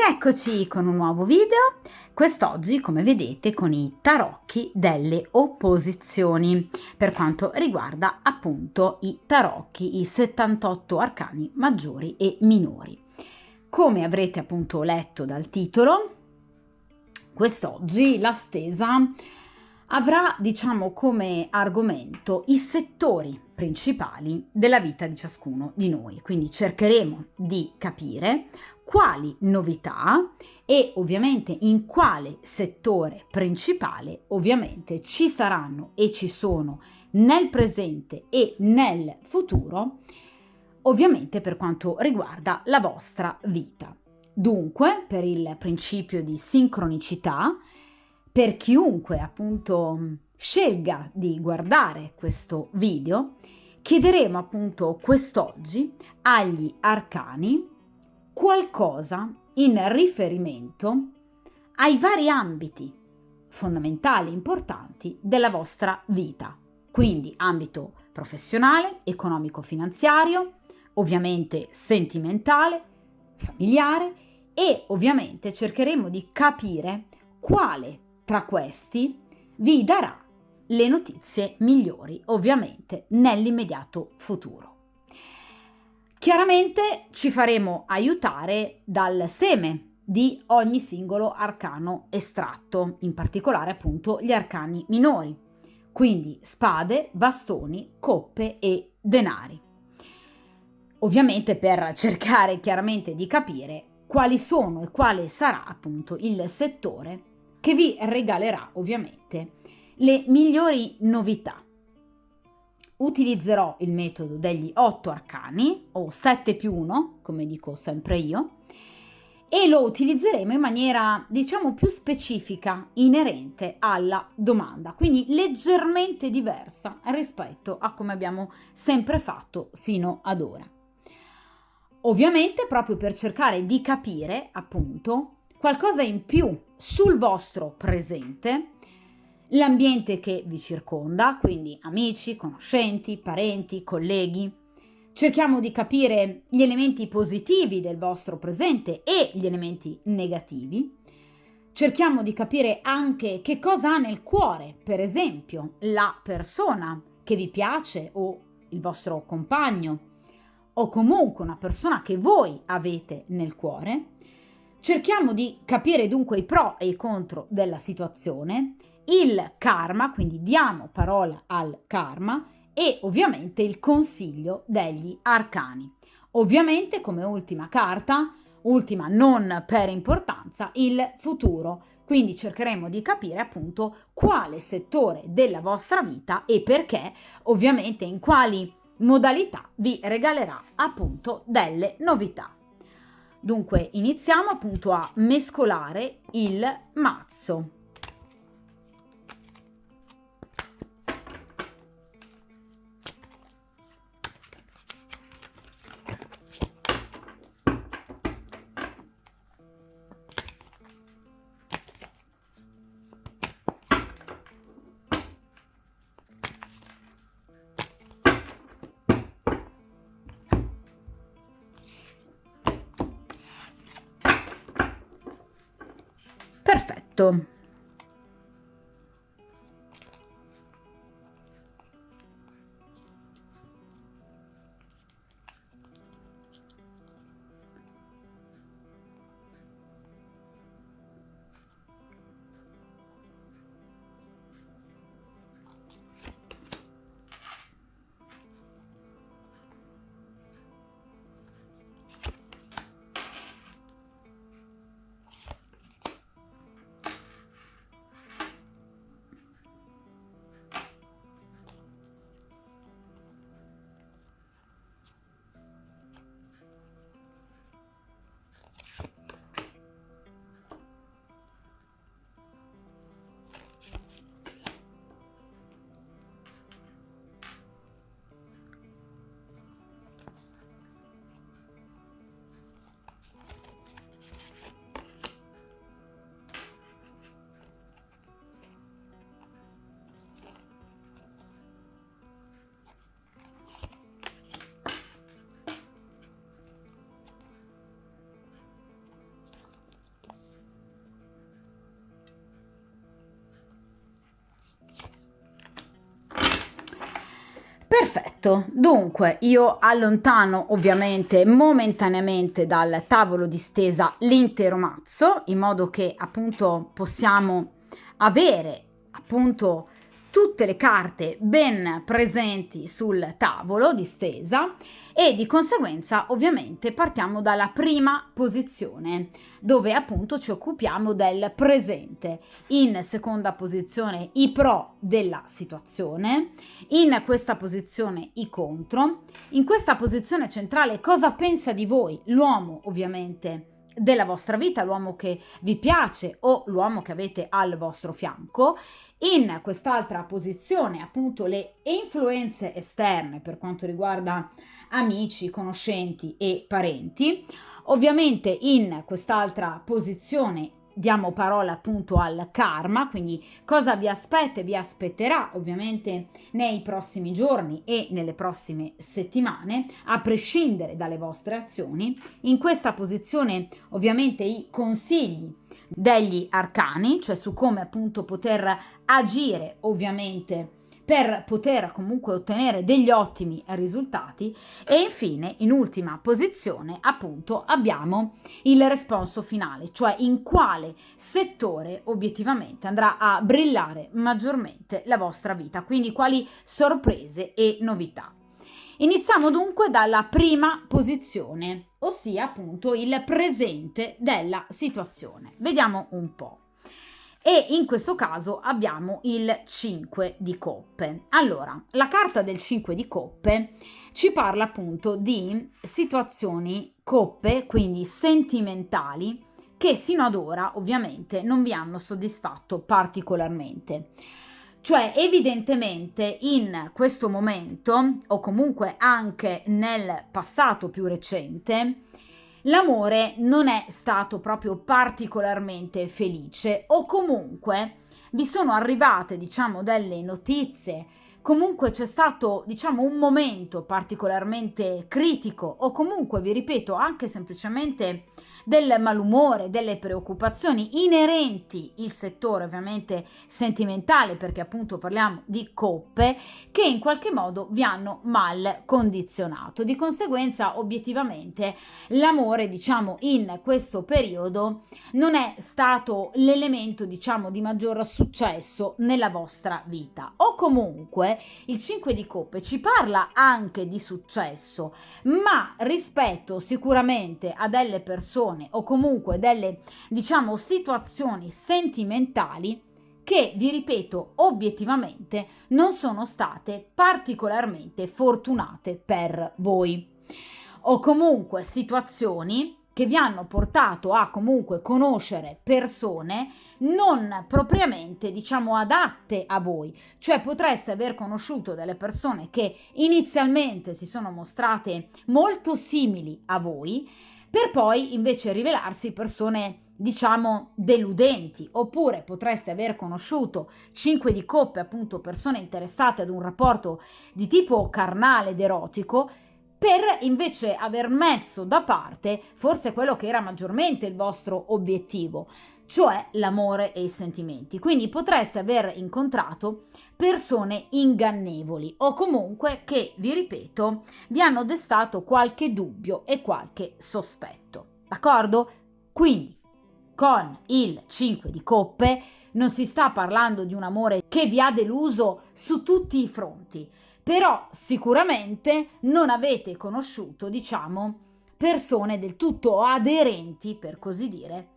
Eccoci con un nuovo video, quest'oggi come vedete con i tarocchi delle opposizioni, per quanto riguarda appunto i tarocchi, i 78 arcani maggiori e minori. Come avrete appunto letto dal titolo, quest'oggi la stesa avrà come argomento i settori principali della vita di ciascuno di noi, quindi cercheremo di capire quali novità e ovviamente in quale settore principale ovviamente ci saranno e ci sono nel presente e nel futuro, ovviamente per quanto riguarda la vostra vita. Dunque, per il principio di sincronicità, per chiunque appunto scelga di guardare questo video, chiederemo appunto quest'oggi agli arcani qualcosa in riferimento ai vari ambiti fondamentali, importanti della vostra vita. Quindi ambito professionale, economico-finanziario, ovviamente sentimentale, familiare e ovviamente cercheremo di capire quale tra questi vi darà le notizie migliori, ovviamente nell'immediato futuro. Chiaramente ci faremo aiutare dal seme di ogni singolo arcano estratto, in particolare appunto gli arcani minori, quindi spade, bastoni, coppe e denari. Ovviamente per cercare chiaramente di capire quali sono e quale sarà appunto il settore che vi regalerà ovviamente le migliori novità. Utilizzerò il metodo degli 8 arcani o 7+1, come dico sempre io, e lo utilizzeremo in maniera più specifica inerente alla domanda, quindi leggermente diversa rispetto a come abbiamo sempre fatto sino ad ora. Ovviamente proprio per cercare di capire appunto qualcosa in più sul vostro presente, l'ambiente che vi circonda, quindi amici, conoscenti, parenti, colleghi. Cerchiamo di capire gli elementi positivi del vostro presente e gli elementi negativi. Cerchiamo di capire anche che cosa ha nel cuore, per esempio, la persona che vi piace o il vostro compagno o comunque una persona che voi avete nel cuore. Cerchiamo di capire dunque i pro e i contro della situazione, il karma, quindi diamo parola al karma e ovviamente il consiglio degli arcani. Ovviamente come ultima carta, ultima non per importanza, il futuro. Quindi cercheremo di capire appunto quale settore della vostra vita e perché, ovviamente in quali modalità vi regalerà appunto delle novità. Dunque iniziamo appunto a mescolare il mazzo. Perfetto. Perfetto, dunque io allontano ovviamente momentaneamente dal tavolo di stesa l'intero mazzo, in modo che appunto possiamo avere appunto tutte le carte ben presenti sul tavolo di stesa, e di conseguenza ovviamente partiamo dalla prima posizione, dove appunto ci occupiamo del presente. In seconda posizione i pro della situazione, in questa posizione i contro, in questa posizione centrale cosa pensa di voi l'uomo ovviamente della vostra vita, l'uomo che vi piace o l'uomo che avete al vostro fianco. In quest'altra posizione appunto le influenze esterne per quanto riguarda amici, conoscenti e parenti. Ovviamente in quest'altra posizione diamo parola appunto al karma, quindi cosa vi aspetta e vi aspetterà ovviamente nei prossimi giorni e nelle prossime settimane, a prescindere dalle vostre azioni. In questa posizione ovviamente i consigli degli arcani, cioè su come appunto poter agire ovviamente per poter comunque ottenere degli ottimi risultati. E infine in ultima posizione appunto abbiamo il responso finale, cioè in quale settore obiettivamente andrà a brillare maggiormente la vostra vita, quindi quali sorprese e novità. Iniziamo dunque dalla prima posizione, ossia appunto il presente della situazione. Vediamo un po'. E in questo caso abbiamo il 5 di coppe. Allora, la carta del 5 di coppe ci parla appunto di situazioni coppe, quindi sentimentali, che sino ad ora ovviamente non vi hanno soddisfatto particolarmente. Cioè evidentemente in questo momento, o comunque anche nel passato più recente, l'amore non è stato proprio particolarmente felice, o comunque vi sono arrivate, diciamo, delle notizie, comunque c'è stato, diciamo, un momento particolarmente critico, o comunque, vi ripeto, anche semplicemente del malumore, delle preoccupazioni inerenti il settore ovviamente sentimentale, perché appunto parliamo di coppe, che in qualche modo vi hanno mal condizionato. Di conseguenza obiettivamente l'amore, diciamo, in questo periodo non è stato l'elemento, diciamo, di maggior successo nella vostra vita. O comunque il 5 di coppe ci parla anche di successo, ma rispetto sicuramente a delle persone o comunque delle, diciamo, situazioni sentimentali che, vi ripeto, obiettivamente non sono state particolarmente fortunate per voi, o comunque situazioni che vi hanno portato a comunque conoscere persone non propriamente, diciamo, adatte a voi. Cioè potreste aver conosciuto delle persone che inizialmente si sono mostrate molto simili a voi, per poi invece rivelarsi persone, diciamo, deludenti. Oppure potreste aver conosciuto 5 di coppe, appunto persone interessate ad un rapporto di tipo carnale ed erotico, per invece aver messo da parte forse quello che era maggiormente il vostro obiettivo, cioè l'amore e i sentimenti. Quindi potreste aver incontrato persone ingannevoli, o comunque che, vi ripeto, vi hanno destato qualche dubbio e qualche sospetto. D'accordo? Quindi con il 5 di coppe non si sta parlando di un amore che vi ha deluso su tutti i fronti, però sicuramente non avete conosciuto, diciamo, persone del tutto aderenti, per così dire,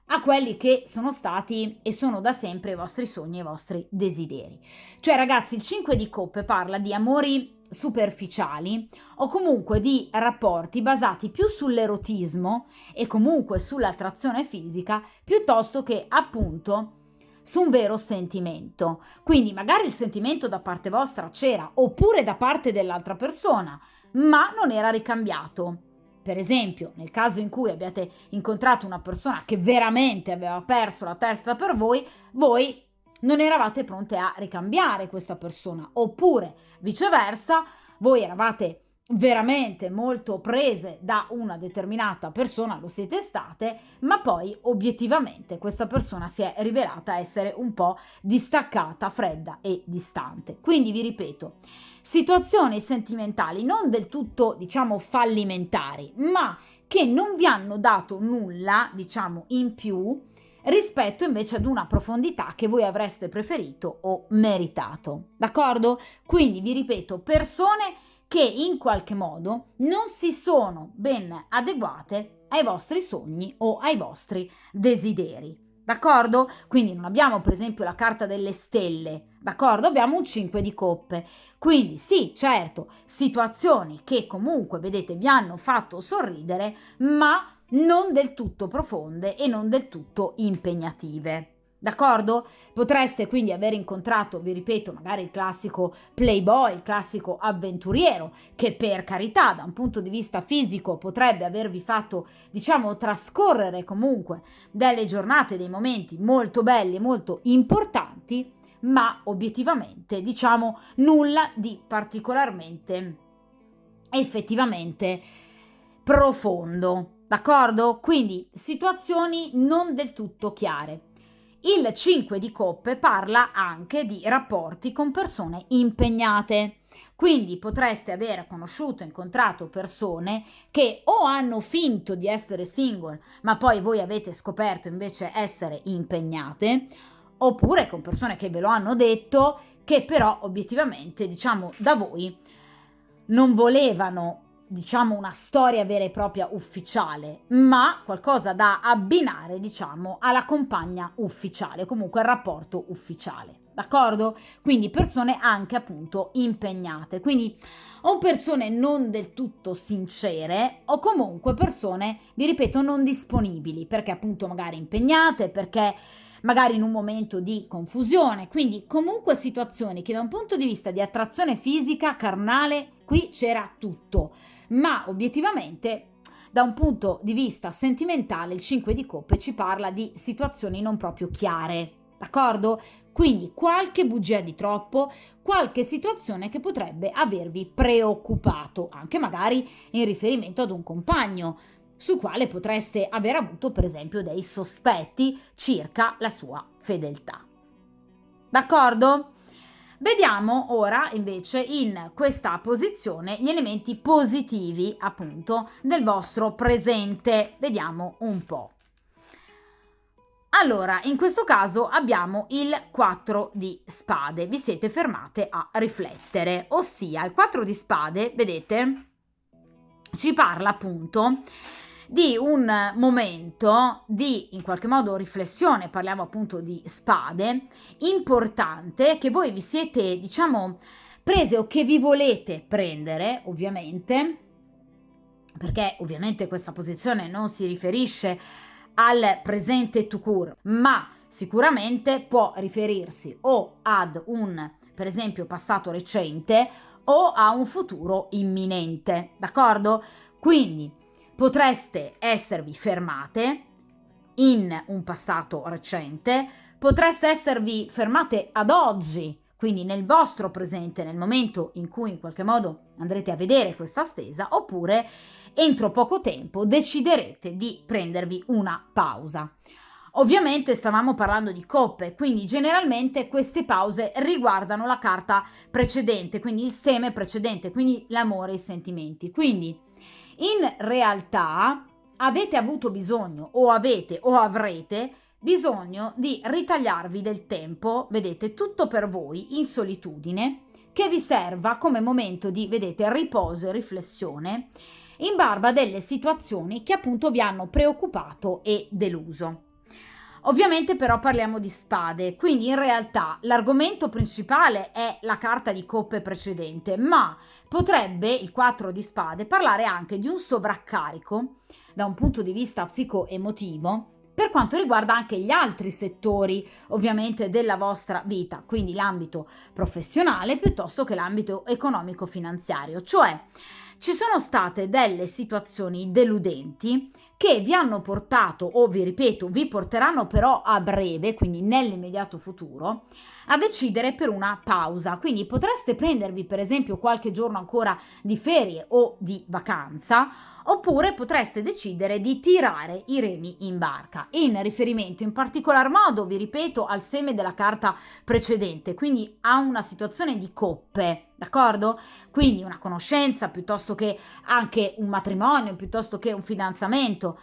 a quelli che sono stati e sono da sempre i vostri sogni e i vostri desideri. Cioè, ragazzi, il 5 di coppe parla di amori superficiali, o comunque di rapporti basati più sull'erotismo e comunque sull'attrazione fisica, piuttosto che appunto su un vero sentimento. Quindi magari il sentimento da parte vostra c'era, oppure da parte dell'altra persona, ma non era ricambiato. Per esempio, nel caso in cui abbiate incontrato una persona che veramente aveva perso la testa per voi, voi non eravate pronte a ricambiare questa persona, oppure viceversa, voi eravate veramente molto prese da una determinata persona, lo siete state, ma poi obiettivamente questa persona si è rivelata essere un po' distaccata, fredda e distante. Quindi vi ripeto, situazioni sentimentali non del tutto, diciamo, fallimentari, ma che non vi hanno dato nulla, diciamo, in più rispetto invece ad una profondità che voi avreste preferito o meritato. D'accordo? Quindi vi ripeto, persone che in qualche modo non si sono ben adeguate ai vostri sogni o ai vostri desideri. D'accordo? Quindi non abbiamo per esempio la carta delle stelle, d'accordo? Abbiamo un 5 di coppe. Quindi sì, certo, situazioni che comunque, vedete, vi hanno fatto sorridere, ma non del tutto profonde e non del tutto impegnative. D'accordo? Potreste quindi aver incontrato, vi ripeto, magari il classico playboy, il classico avventuriero, che per carità da un punto di vista fisico potrebbe avervi fatto, diciamo, trascorrere comunque delle giornate, dei momenti molto belli e molto importanti, ma obiettivamente, diciamo, nulla di particolarmente effettivamente profondo. D'accordo? Quindi situazioni non del tutto chiare. Il 5 di coppe parla anche di rapporti con persone impegnate. Quindi potreste aver conosciuto, incontrato persone che o hanno finto di essere single, ma poi voi avete scoperto invece essere impegnate, oppure con persone che ve lo hanno detto, che però obiettivamente, diciamo, da voi non volevano, diciamo, una storia vera e propria ufficiale, ma qualcosa da abbinare, diciamo, alla compagna ufficiale, comunque al rapporto ufficiale. D'accordo? Quindi persone anche appunto impegnate, quindi o persone non del tutto sincere o comunque persone, vi ripeto, non disponibili, perché appunto magari impegnate, perché magari in un momento di confusione, quindi comunque situazioni che da un punto di vista di attrazione fisica, carnale, qui c'era tutto, ma obiettivamente da un punto di vista sentimentale il 5 di coppe ci parla di situazioni non proprio chiare, d'accordo? Quindi qualche bugia di troppo, qualche situazione che potrebbe avervi preoccupato, anche magari in riferimento ad un compagno, sul quale potreste aver avuto per esempio dei sospetti circa la sua fedeltà. D'accordo? Vediamo ora invece in questa posizione gli elementi positivi appunto del vostro presente. Vediamo un po'. Allora, in questo caso abbiamo il 4 di spade. Vi siete fermate a riflettere, ossia il 4 di spade, vedete, ci parla appunto di un momento di in qualche modo riflessione, parliamo appunto di spade, importante che voi vi siete, diciamo, prese o che vi volete prendere, ovviamente, perché ovviamente questa posizione non si riferisce al presente tout court, ma sicuramente può riferirsi o ad un, per esempio, passato recente o a un futuro imminente, d'accordo? Quindi potreste esservi fermate in un passato recente, potreste esservi fermate ad oggi, quindi nel vostro presente, nel momento in cui in qualche modo andrete a vedere questa stesa, oppure entro poco tempo deciderete di prendervi una pausa. Ovviamente stavamo parlando di coppe, quindi generalmente queste pause riguardano la carta precedente, quindi il seme precedente, quindi l'amore e i sentimenti. Quindi in realtà avete avuto bisogno o avete o avrete bisogno di ritagliarvi del tempo, vedete, tutto per voi in solitudine, che vi serva come momento di, vedete, riposo e riflessione in barba delle situazioni che appunto vi hanno preoccupato e deluso. Ovviamente però parliamo di spade, quindi in realtà l'argomento principale è la carta di coppe precedente, ma potrebbe il 4 di spade parlare anche di un sovraccarico da un punto di vista psicoemotivo per quanto riguarda anche gli altri settori ovviamente della vostra vita, quindi l'ambito professionale piuttosto che l'ambito economico-finanziario, cioè ci sono state delle situazioni deludenti che vi hanno portato, o vi ripeto, vi porteranno però a breve, quindi nell'immediato futuro, a decidere per una pausa. Quindi potreste prendervi per esempio qualche giorno ancora di ferie o di vacanza, oppure potreste decidere di tirare i remi in barca, in riferimento in particolar modo, vi ripeto, al seme della carta precedente, quindi a una situazione di coppe, d'accordo? Quindi una conoscenza piuttosto che anche un matrimonio, piuttosto che un fidanzamento,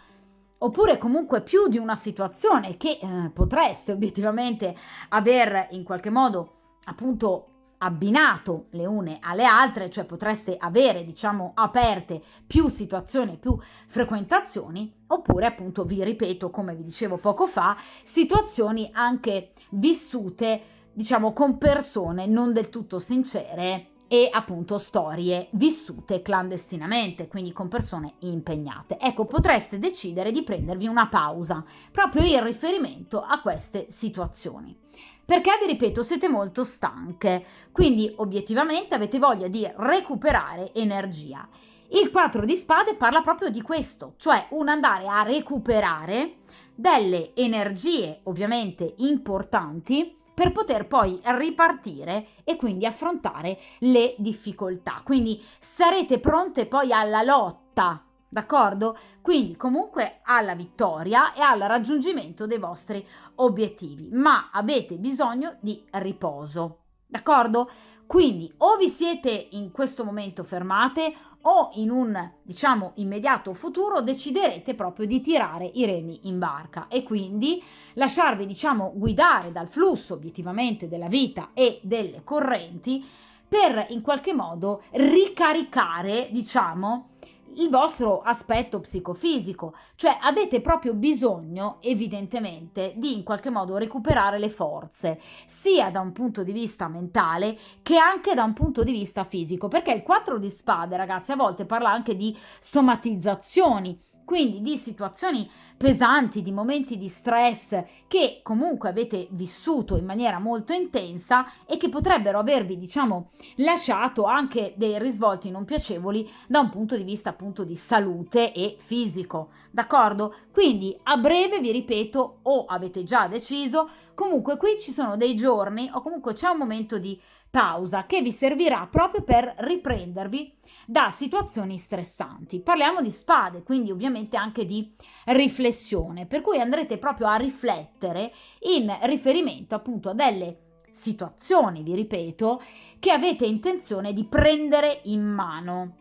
oppure comunque più di una situazione che potreste obiettivamente aver in qualche modo appunto abbinato le une alle altre, cioè potreste avere, diciamo, aperte più situazioni, più frequentazioni, oppure appunto, vi ripeto, come vi dicevo poco fa, situazioni anche vissute, diciamo, con persone non del tutto sincere e appunto storie vissute clandestinamente, quindi con persone impegnate. Ecco, potreste decidere di prendervi una pausa proprio in riferimento a queste situazioni. Perché, vi ripeto, siete molto stanche, quindi obiettivamente avete voglia di recuperare energia. Il 4 di spade parla proprio di questo, cioè un andare a recuperare delle energie ovviamente importanti per poter poi ripartire e quindi affrontare le difficoltà. Quindi sarete pronte poi alla lotta, d'accordo? Quindi comunque alla vittoria e al raggiungimento dei vostri obiettivi, ma avete bisogno di riposo, d'accordo? Quindi o vi siete in questo momento fermate o in un, diciamo, immediato futuro deciderete proprio di tirare i remi in barca e quindi lasciarvi, diciamo, guidare dal flusso obiettivamente della vita e delle correnti per in qualche modo ricaricare, diciamo, il vostro aspetto psicofisico, cioè avete proprio bisogno evidentemente di in qualche modo recuperare le forze, sia da un punto di vista mentale che anche da un punto di vista fisico, perché il 4 di spade, ragazzi, a volte parla anche di somatizzazioni, quindi di situazioni pesanti, di momenti di stress che comunque avete vissuto in maniera molto intensa e che potrebbero avervi, diciamo, lasciato anche dei risvolti non piacevoli da un punto di vista appunto di salute e fisico, d'accordo? Quindi a breve, vi ripeto, o avete già deciso, comunque qui ci sono dei giorni o comunque c'è un momento di pausa che vi servirà proprio per riprendervi da situazioni stressanti. Parliamo di spade, quindi ovviamente anche di riflessione, per cui andrete proprio a riflettere in riferimento appunto a delle situazioni, vi ripeto, che avete intenzione di prendere in mano.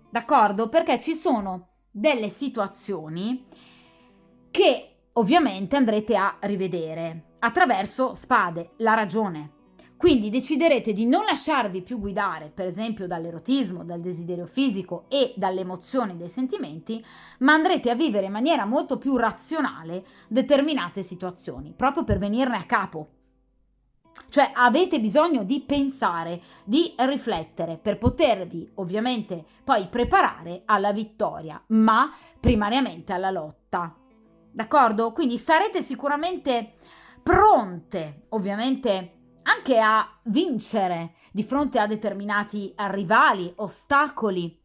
D'accordo? Perché ci sono delle situazioni che ovviamente andrete a rivedere attraverso spade, la ragione. Quindi deciderete di non lasciarvi più guidare, per esempio, dall'erotismo, dal desiderio fisico e dalle emozioni, dei sentimenti, ma andrete a vivere in maniera molto più razionale determinate situazioni, proprio per venirne a capo. Cioè avete bisogno di pensare, di riflettere per potervi ovviamente poi preparare alla vittoria, ma primariamente alla lotta. D'accordo? Quindi sarete sicuramente pronte, ovviamente, anche a vincere di fronte a determinati rivali, ostacoli,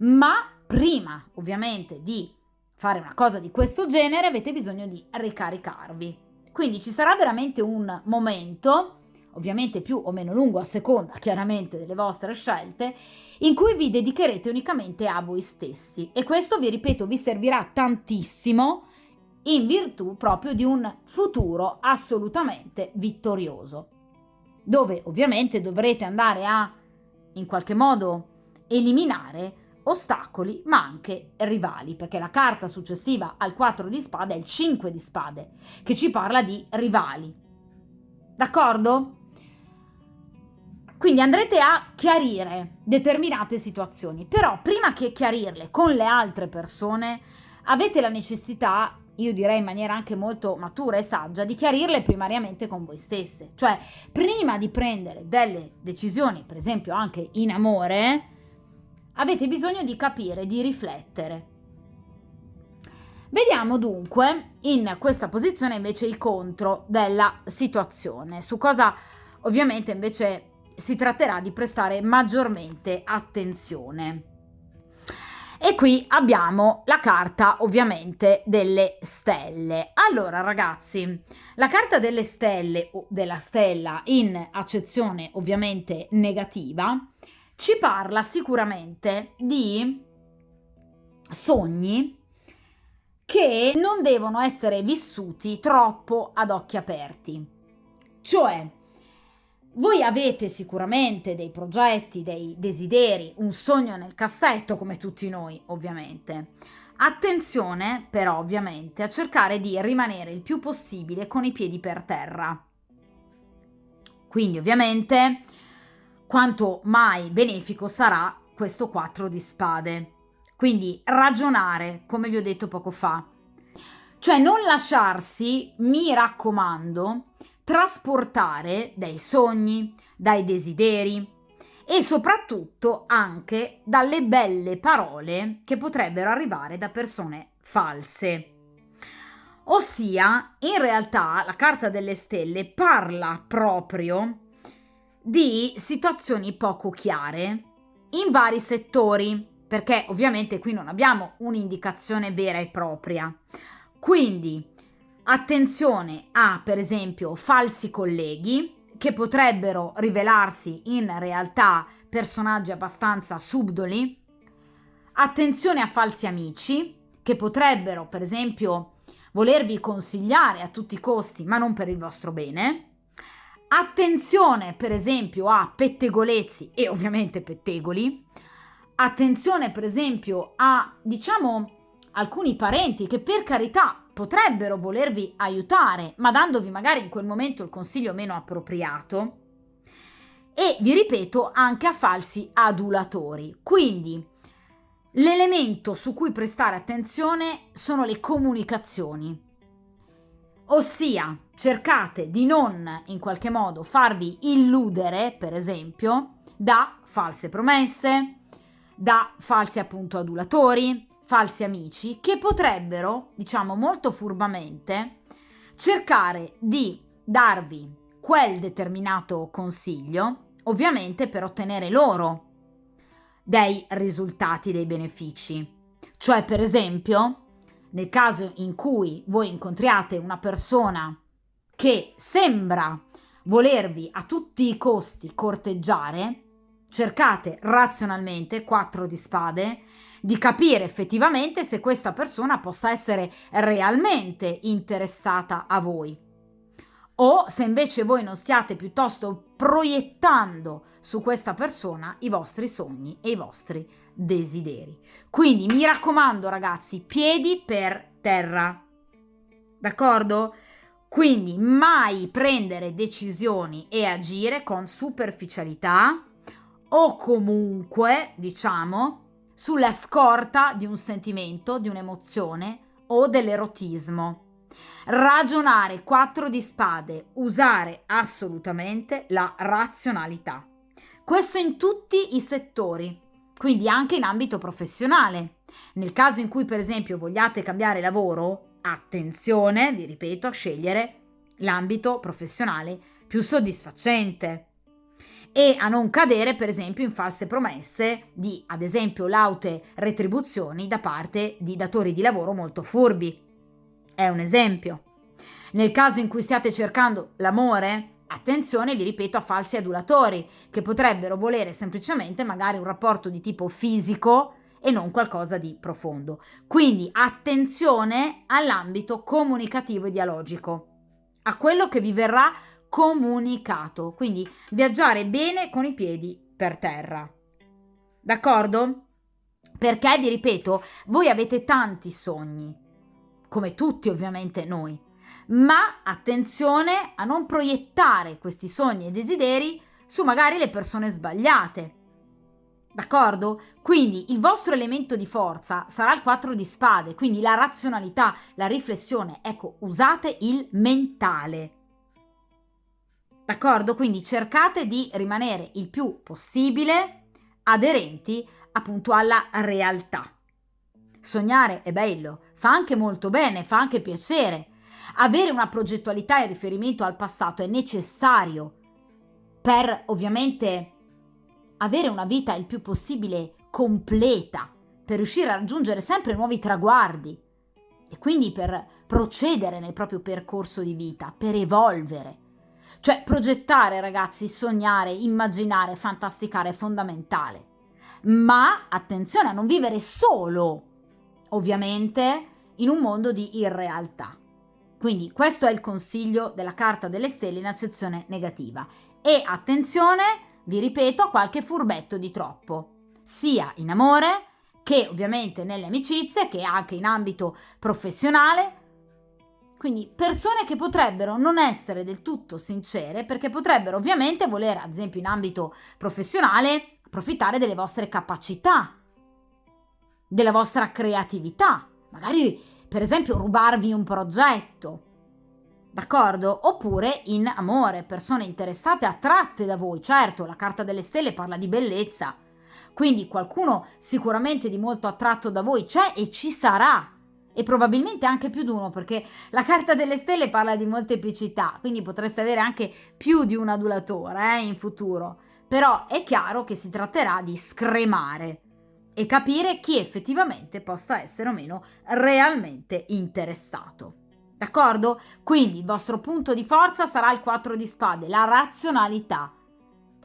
ma prima ovviamente di fare una cosa di questo genere avete bisogno di ricaricarvi. Quindi ci sarà veramente un momento, ovviamente più o meno lungo a seconda chiaramente delle vostre scelte, in cui vi dedicherete unicamente a voi stessi e questo, vi ripeto, vi servirà tantissimo in virtù proprio di un futuro assolutamente vittorioso, dove ovviamente dovrete andare a in qualche modo eliminare ostacoli ma anche rivali, perché la carta successiva al 4 di spade è il 5 di spade che ci parla di rivali, d'accordo? Quindi andrete a chiarire determinate situazioni, però prima che chiarirle con le altre persone avete la necessità, io direi in maniera anche molto matura e saggia, di chiarirle primariamente con voi stesse. Cioè, prima di prendere delle decisioni, per esempio anche in amore, avete bisogno di capire, di riflettere. Vediamo dunque in questa posizione invece i contro della situazione, su cosa ovviamente invece si tratterà di prestare maggiormente attenzione. E qui abbiamo la carta ovviamente delle stelle. Allora ragazzi, la carta delle stelle o della stella in accezione ovviamente negativa ci parla sicuramente di sogni che non devono essere vissuti troppo ad occhi aperti. Cioè, voi avete sicuramente dei progetti, dei desideri, un sogno nel cassetto, come tutti noi, ovviamente. Attenzione, però, ovviamente, a cercare di rimanere il più possibile con i piedi per terra. Quindi, ovviamente, quanto mai benefico sarà questo 4 di spade. Quindi ragionare, come vi ho detto poco fa. Cioè non lasciarsi, mi raccomando, trasportare dai sogni, dai desideri e soprattutto anche dalle belle parole che potrebbero arrivare da persone false. Ossia, in realtà la carta delle stelle parla proprio di situazioni poco chiare in vari settori, perché ovviamente qui non abbiamo un'indicazione vera e propria. Quindi attenzione a, per esempio, falsi colleghi che potrebbero rivelarsi in realtà personaggi abbastanza subdoli. Attenzione a falsi amici che potrebbero, per esempio, volervi consigliare a tutti i costi, ma non per il vostro bene. Attenzione, per esempio, a pettegolezzi e ovviamente pettegoli. Attenzione, per esempio, a, diciamo, alcuni parenti che per carità potrebbero volervi aiutare, ma dandovi magari in quel momento il consiglio meno appropriato. E vi ripeto, anche a falsi adulatori. Quindi l'elemento su cui prestare attenzione sono le comunicazioni. Ossia, cercate di non in qualche modo farvi illudere, per esempio, da false promesse, da falsi appunto adulatori, falsi amici che potrebbero, diciamo molto furbamente, cercare di darvi quel determinato consiglio, ovviamente per ottenere loro dei risultati, dei benefici. Cioè, per esempio, nel caso in cui voi incontriate una persona che sembra volervi a tutti i costi corteggiare, cercate razionalmente, 4 di spade, di capire effettivamente se questa persona possa essere realmente interessata a voi. O se invece voi non stiate piuttosto proiettando su questa persona i vostri sogni e i vostri desideri. Quindi mi raccomando ragazzi, piedi per terra, d'accordo? Quindi mai prendere decisioni e agire con superficialità o comunque, diciamo, sulla scorta di un sentimento, di un'emozione o dell'erotismo. Ragionare, 4 di spade, usare assolutamente la razionalità. Questo in tutti i settori, quindi anche in ambito professionale. Nel caso in cui per esempio vogliate cambiare lavoro, attenzione, vi ripeto, a scegliere l'ambito professionale più soddisfacente e a non cadere per esempio in false promesse di, ad esempio, laute retribuzioni da parte di datori di lavoro molto furbi. È un esempio. Nel caso in cui stiate cercando l'amore, attenzione, vi ripeto, a falsi adulatori che potrebbero volere semplicemente magari un rapporto di tipo fisico e non qualcosa di profondo. Quindi attenzione all'ambito comunicativo e dialogico, a quello che vi verrà comunicato. Quindi viaggiare bene con i piedi per terra. D'accordo? Perché, vi ripeto, voi avete tanti sogni, come tutti ovviamente noi, ma attenzione a non proiettare questi sogni e desideri su magari le persone sbagliate. D'accordo? Quindi il vostro elemento di forza sarà il 4 di spade, quindi la razionalità, la riflessione. Ecco, usate il mentale. D'accordo? Quindi cercate di rimanere il più possibile aderenti appunto alla realtà. Sognare è bello, fa anche molto bene, fa anche piacere. Avere una progettualità in riferimento al passato è necessario per ovviamente avere una vita il più possibile completa, per riuscire a raggiungere sempre nuovi traguardi e quindi per procedere nel proprio percorso di vita, per evolvere. Cioè progettare, ragazzi, sognare, immaginare, fantasticare è fondamentale. Ma attenzione a non vivere solo, ovviamente, in un mondo di irrealtà. Quindi questo è il consiglio della carta delle stelle in accezione negativa. E attenzione, vi ripeto, a qualche furbetto di troppo, sia in amore che ovviamente nelle amicizie, che anche in ambito professionale. Quindi persone che potrebbero non essere del tutto sincere, perché potrebbero ovviamente voler, ad esempio in ambito professionale, approfittare delle vostre capacità, della vostra creatività, magari per esempio rubarvi un progetto, d'accordo? Oppure in amore, persone interessate, attratte da voi. Certo, la carta delle stelle parla di bellezza, quindi qualcuno sicuramente di molto attratto da voi c'è e ci sarà, e probabilmente anche più di uno, perché la carta delle stelle parla di molteplicità, quindi potreste avere anche più di un adulatore in futuro. Però è chiaro che si tratterà di scremare e capire chi effettivamente possa essere o meno realmente interessato. D'accordo? Quindi il vostro punto di forza sarà il 4 di spade, la razionalità,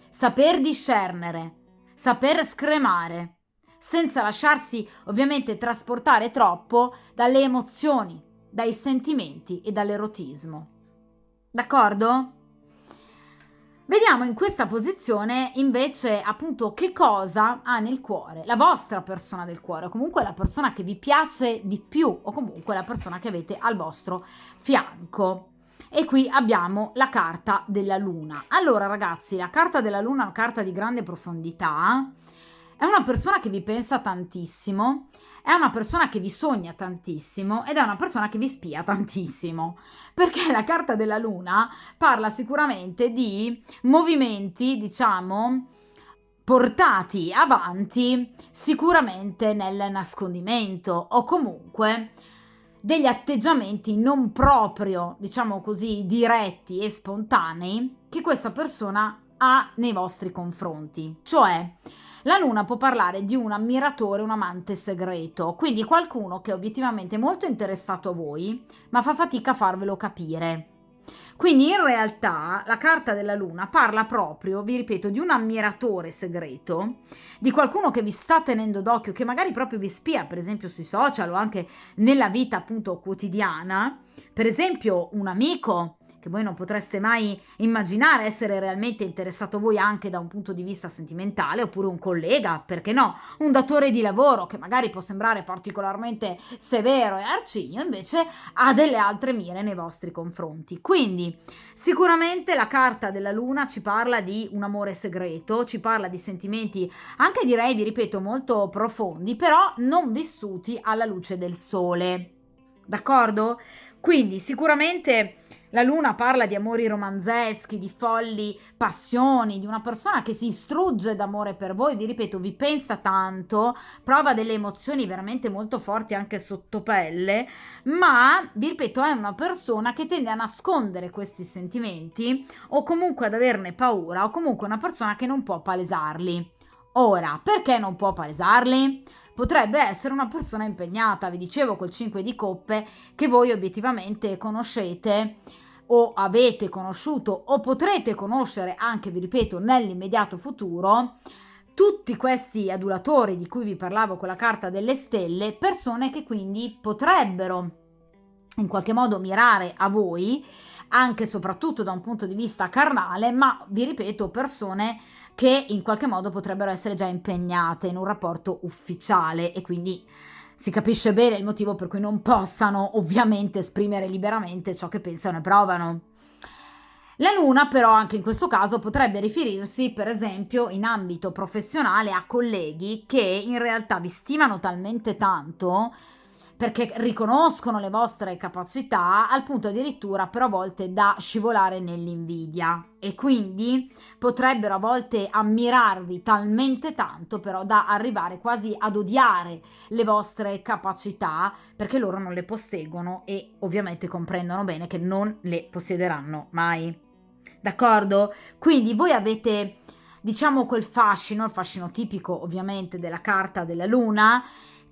saper discernere, saper scremare, senza lasciarsi ovviamente trasportare troppo dalle emozioni, dai sentimenti e dall'erotismo. D'accordo? Vediamo in questa posizione invece appunto che cosa ha nel cuore la vostra persona del cuore, o comunque la persona che vi piace di più, o comunque la persona che avete al vostro fianco. E qui abbiamo la carta della luna. Allora ragazzi, la carta della luna è una carta di grande profondità, è una persona che vi pensa tantissimo, è una persona che vi sogna tantissimo ed è una persona che vi spia tantissimo, perché la carta della luna parla sicuramente di movimenti, diciamo, portati avanti sicuramente nel nascondimento, o comunque degli atteggiamenti non proprio, diciamo così, diretti e spontanei che questa persona ha nei vostri confronti. Cioè, la luna può parlare di un ammiratore, un amante segreto, quindi qualcuno che è obiettivamente molto interessato a voi, ma fa fatica a farvelo capire. Quindi in realtà la carta della luna parla proprio, vi ripeto, di un ammiratore segreto, di qualcuno che vi sta tenendo d'occhio, che magari proprio vi spia, per esempio sui social o anche nella vita appunto quotidiana, per esempio un amico che voi non potreste mai immaginare essere realmente interessato a voi anche da un punto di vista sentimentale, oppure un collega, perché no, un datore di lavoro che magari può sembrare particolarmente severo e arcigno, invece ha delle altre mire nei vostri confronti. Quindi sicuramente la carta della luna ci parla di un amore segreto, ci parla di sentimenti anche, direi, vi ripeto, molto profondi, però non vissuti alla luce del sole. D'accordo? Quindi sicuramente la luna parla di amori romanzeschi, di folli passioni, di una persona che si strugge d'amore per voi, vi ripeto, vi pensa tanto, prova delle emozioni veramente molto forti anche sotto pelle, ma vi ripeto è una persona che tende a nascondere questi sentimenti o comunque ad averne paura, o comunque una persona che non può palesarli. Ora, perché non può palesarli? Potrebbe essere una persona impegnata, vi dicevo col 5 di coppe che voi obiettivamente conoscete o avete conosciuto o potrete conoscere anche, vi ripeto, nell'immediato futuro, tutti questi adulatori di cui vi parlavo con la carta delle stelle, persone che quindi potrebbero in qualche modo mirare a voi, anche e soprattutto da un punto di vista carnale, ma vi ripeto, persone che in qualche modo potrebbero essere già impegnate in un rapporto ufficiale e quindi si capisce bene il motivo per cui non possano ovviamente esprimere liberamente ciò che pensano e provano. La luna però anche in questo caso potrebbe riferirsi per esempio in ambito professionale a colleghi che in realtà vi stimano talmente tanto perché riconoscono le vostre capacità al punto addirittura però a volte da scivolare nell'invidia e quindi potrebbero a volte ammirarvi talmente tanto però da arrivare quasi ad odiare le vostre capacità perché loro non le posseggono e ovviamente comprendono bene che non le possederanno mai. D'accordo? Quindi voi avete, diciamo, quel fascino, il fascino tipico ovviamente della carta della luna,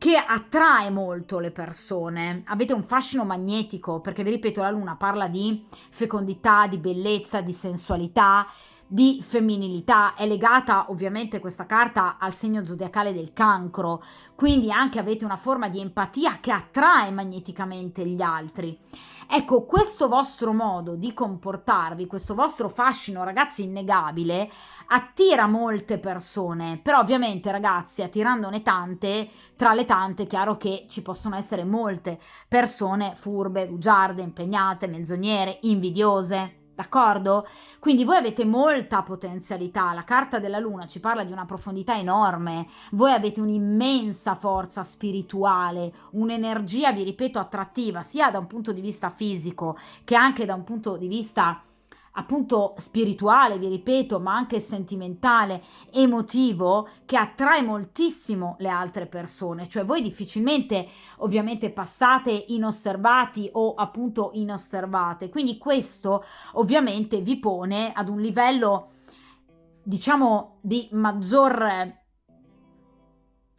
che attrae molto le persone. Avete un fascino magnetico, perché vi ripeto, la luna parla di fecondità, di bellezza, di sensualità, di femminilità. È legata ovviamente questa carta al segno zodiacale del Cancro, quindi anche avete una forma di empatia che attrae magneticamente gli altri. Ecco, questo vostro modo di comportarvi, questo vostro fascino, ragazzi, innegabile, attira molte persone, però ovviamente, ragazzi, attirandone tante, tra le tante, chiaro che ci possono essere molte persone furbe, bugiarde, impegnate, menzognere, invidiose. D'accordo? Quindi voi avete molta potenzialità, la carta della luna ci parla di una profondità enorme, voi avete un'immensa forza spirituale, un'energia, vi ripeto, attrattiva, sia da un punto di vista fisico che anche da un punto di vista appunto spirituale, vi ripeto, ma anche sentimentale, emotivo, che attrae moltissimo le altre persone. Cioè voi difficilmente ovviamente passate inosservati o appunto inosservate, quindi questo ovviamente vi pone ad un livello, diciamo, di maggior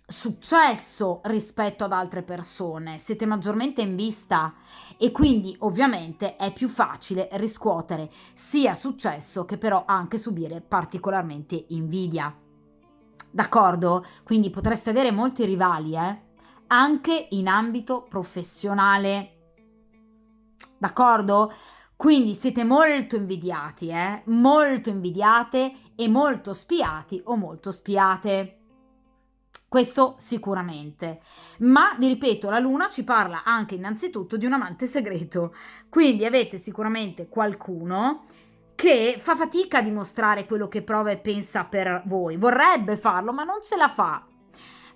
successo rispetto ad altre persone, siete maggiormente in vista e quindi ovviamente è più facile riscuotere sia successo che però anche subire particolarmente invidia. D'accordo? Quindi potreste avere molti rivali, anche in ambito professionale. D'accordo? Quindi siete molto invidiati, molto invidiate e molto spiati o molto spiate. Questo sicuramente, ma vi ripeto, la luna ci parla anche innanzitutto di un amante segreto, quindi avete sicuramente qualcuno che fa fatica a dimostrare quello che prova e pensa per voi, vorrebbe farlo ma non ce la fa.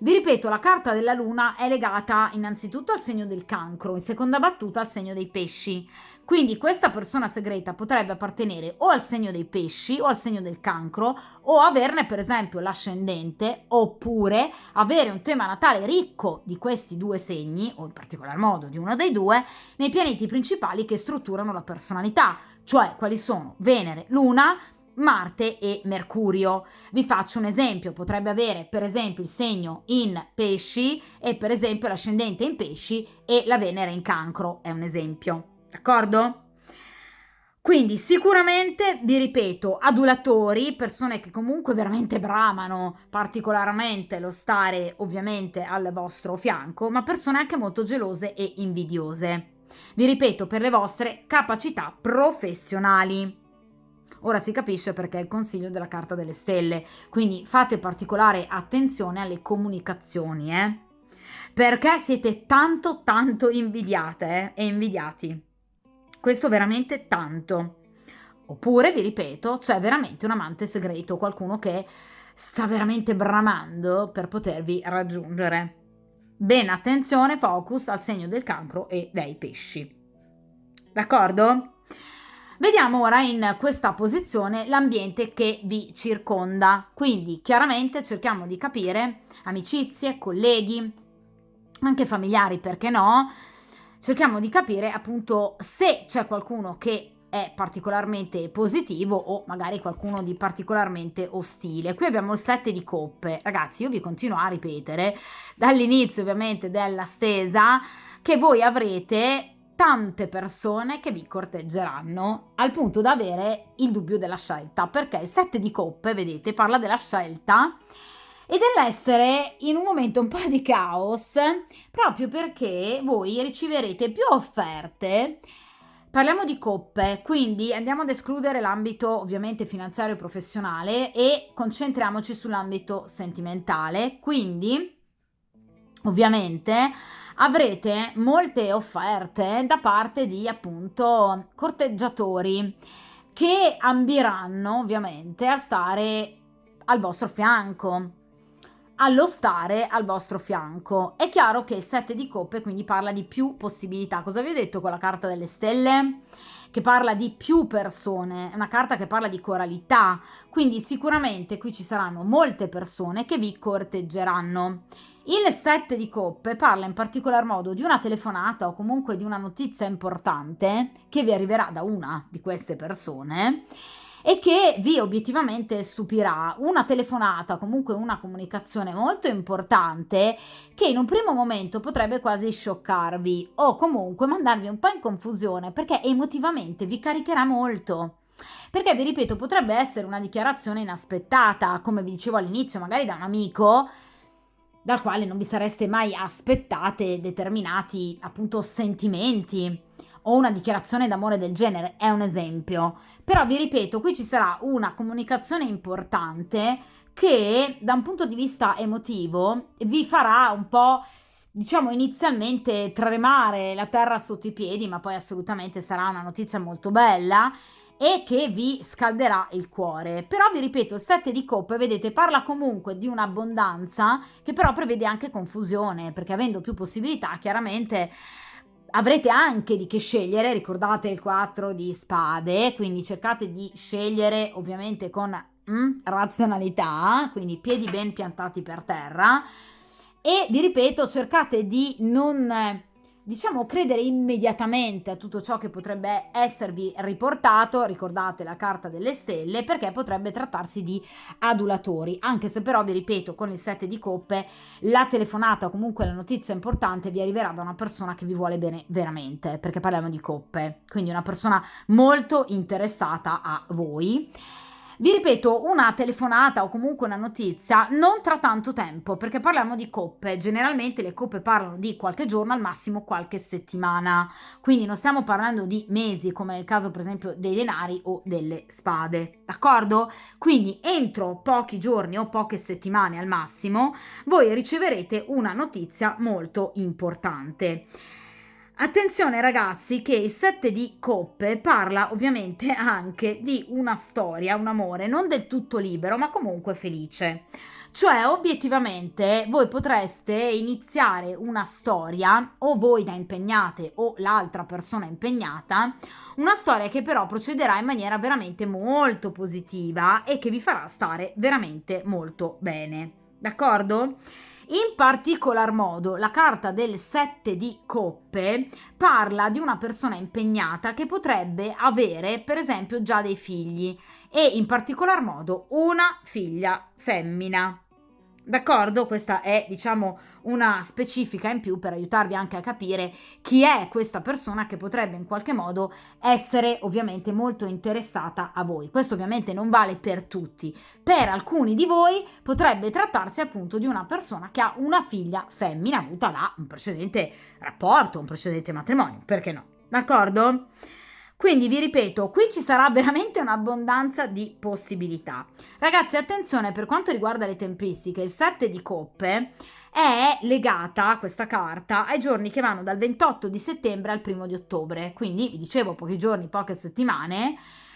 Vi ripeto, la carta della luna è legata innanzitutto al segno del Cancro, in seconda battuta al segno dei pesci. Quindi questa persona segreta potrebbe appartenere o al segno dei pesci o al segno del Cancro o averne per esempio l'ascendente, oppure avere un tema natale ricco di questi due segni, o in particolar modo di uno dei due, nei pianeti principali che strutturano la personalità, cioè quali sono Venere, Luna, Marte e Mercurio. Vi faccio un esempio, potrebbe avere per esempio il segno in pesci e per esempio l'ascendente in pesci e la Venere in Cancro, è un esempio, d'accordo? Quindi sicuramente, vi ripeto, adulatori, persone che comunque veramente bramano particolarmente lo stare ovviamente al vostro fianco, ma persone anche molto gelose e invidiose. Vi ripeto, per le vostre capacità professionali. Ora si capisce perché è il consiglio della carta delle stelle, quindi fate particolare attenzione alle comunicazioni, perché siete tanto invidiate e invidiati. Questo veramente tanto. Oppure, vi ripeto, c'è veramente un amante segreto, qualcuno che sta veramente bramando per potervi raggiungere. Bene, attenzione, focus al segno del Cancro e dei pesci. D'accordo? Vediamo ora in questa posizione l'ambiente che vi circonda, quindi chiaramente cerchiamo di capire amicizie, colleghi, anche familiari, perché no? Cerchiamo di capire appunto se c'è qualcuno che è particolarmente positivo o magari qualcuno di particolarmente ostile. Qui abbiamo il 7 di coppe. Ragazzi, io vi continuo a ripetere dall'inizio ovviamente della stesa che voi avrete tante persone che vi corteggeranno al punto da avere il dubbio della scelta, perché il 7 di coppe, vedete, parla della scelta e dell'essere in un momento un po' di caos, proprio perché voi riceverete più offerte. Parliamo di coppe, quindi andiamo ad escludere l'ambito ovviamente finanziario e professionale e concentriamoci sull'ambito sentimentale. Quindi ovviamente avrete molte offerte da parte di appunto corteggiatori che ambiranno ovviamente a stare al vostro fianco, allo stare al vostro fianco. È chiaro che il 7 di coppe quindi parla di più possibilità. Cosa vi ho detto con la carta delle stelle? Che parla di più persone, è una carta che parla di coralità, quindi sicuramente qui ci saranno molte persone che vi corteggeranno. Il 7 di coppe parla in particolar modo di una telefonata o comunque di una notizia importante che vi arriverà da una di queste persone e che vi obiettivamente stupirà. Una telefonata, comunque una comunicazione molto importante che in un primo momento potrebbe quasi scioccarvi o comunque mandarvi un po' in confusione, perché emotivamente vi caricherà molto. Perché vi ripeto, potrebbe essere una dichiarazione inaspettata, come vi dicevo all'inizio, magari da un amico dal quale non vi sareste mai aspettate determinati appunto sentimenti, o una dichiarazione d'amore del genere, è un esempio. Però vi ripeto, qui ci sarà una comunicazione importante che da un punto di vista emotivo vi farà un po', diciamo, inizialmente tremare la terra sotto i piedi, ma poi assolutamente sarà una notizia molto bella e che vi scalderà il cuore. Però vi ripeto, il 7 di coppe, vedete, parla comunque di un'abbondanza che però prevede anche confusione, perché avendo più possibilità, chiaramente avrete anche di che scegliere. Ricordate il 4 di spade, quindi cercate di scegliere ovviamente con razionalità, quindi piedi ben piantati per terra, e vi ripeto, cercate di non, diciamo, credere immediatamente a tutto ciò che potrebbe esservi riportato. Ricordate la carta delle stelle, perché potrebbe trattarsi di adulatori, anche se però vi ripeto, con il 7 di coppe la telefonata o comunque la notizia importante vi arriverà da una persona che vi vuole bene veramente, perché parliamo di coppe, quindi una persona molto interessata a voi. Vi ripeto, una telefonata o comunque una notizia non tra tanto tempo, perché parliamo di coppe. Generalmente le coppe parlano di qualche giorno, al massimo qualche settimana. Quindi non stiamo parlando di mesi, come nel caso per esempio dei denari o delle spade. D'accordo? Quindi entro pochi giorni o poche settimane al massimo, voi riceverete una notizia molto importante. Attenzione ragazzi, che il 7 di coppe parla ovviamente anche di una storia, un amore non del tutto libero, ma comunque felice. Cioè, obiettivamente, voi potreste iniziare una storia, o voi da impegnate o l'altra persona impegnata, una storia che però procederà in maniera veramente molto positiva e che vi farà stare veramente molto bene. D'accordo? In particolar modo, la carta del 7 di coppe parla di una persona impegnata che potrebbe avere, per esempio, già dei figli, e in particolar modo una figlia femmina. D'accordo? Questa è, diciamo, una specifica in più per aiutarvi anche a capire chi è questa persona che potrebbe in qualche modo essere ovviamente molto interessata a voi. Questo ovviamente non vale per tutti. Per alcuni di voi potrebbe trattarsi appunto di una persona che ha una figlia femmina avuta da un precedente rapporto, un precedente matrimonio, perché no? D'accordo? Quindi vi ripeto, qui ci sarà veramente un'abbondanza di possibilità. Ragazzi, attenzione, per quanto riguarda le tempistiche, il 7 di coppe è legata, questa carta, ai giorni che vanno dal 28 di settembre al 1 di ottobre. Quindi, vi dicevo, pochi giorni, poche settimane.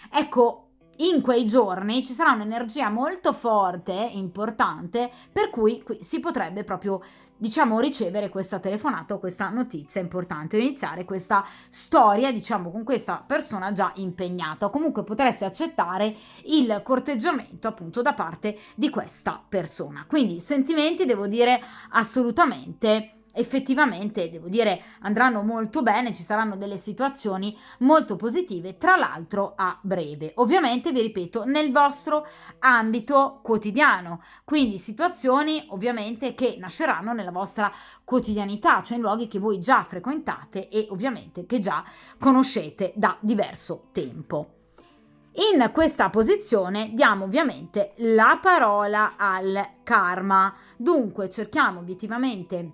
Ecco, in quei giorni ci sarà un'energia molto forte, importante, per cui qui si potrebbe proprio, diciamo, ricevere questa telefonata o questa notizia importante, o iniziare questa storia, diciamo, con questa persona già impegnata, o comunque potreste accettare il corteggiamento appunto da parte di questa persona. Quindi sentimenti, devo dire, assolutamente, effettivamente, devo dire, andranno molto bene, ci saranno delle situazioni molto positive, tra l'altro a breve. Ovviamente, vi ripeto, nel vostro ambito quotidiano, quindi situazioni ovviamente che nasceranno nella vostra quotidianità, cioè in luoghi che voi già frequentate e ovviamente che già conoscete da diverso tempo. In questa posizione diamo ovviamente la parola al karma. Dunque cerchiamo obiettivamente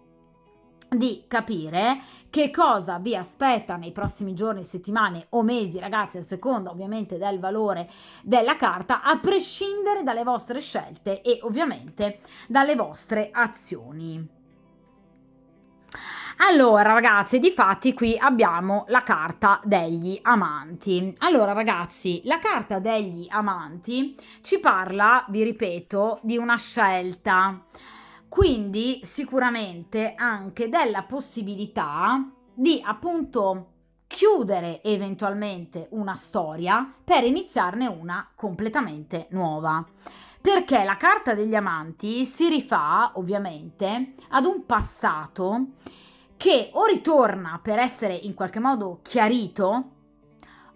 di capire che cosa vi aspetta nei prossimi giorni, settimane o mesi, ragazzi, a seconda ovviamente del valore della carta, a prescindere dalle vostre scelte e ovviamente dalle vostre azioni. Allora ragazzi, difatti qui abbiamo la carta degli amanti. Allora ragazzi, la carta degli amanti ci parla, vi ripeto, di una scelta. Quindi sicuramente anche della possibilità di appunto chiudere eventualmente una storia per iniziarne una completamente nuova. Perché la carta degli amanti si rifà ovviamente ad un passato che o ritorna per essere in qualche modo chiarito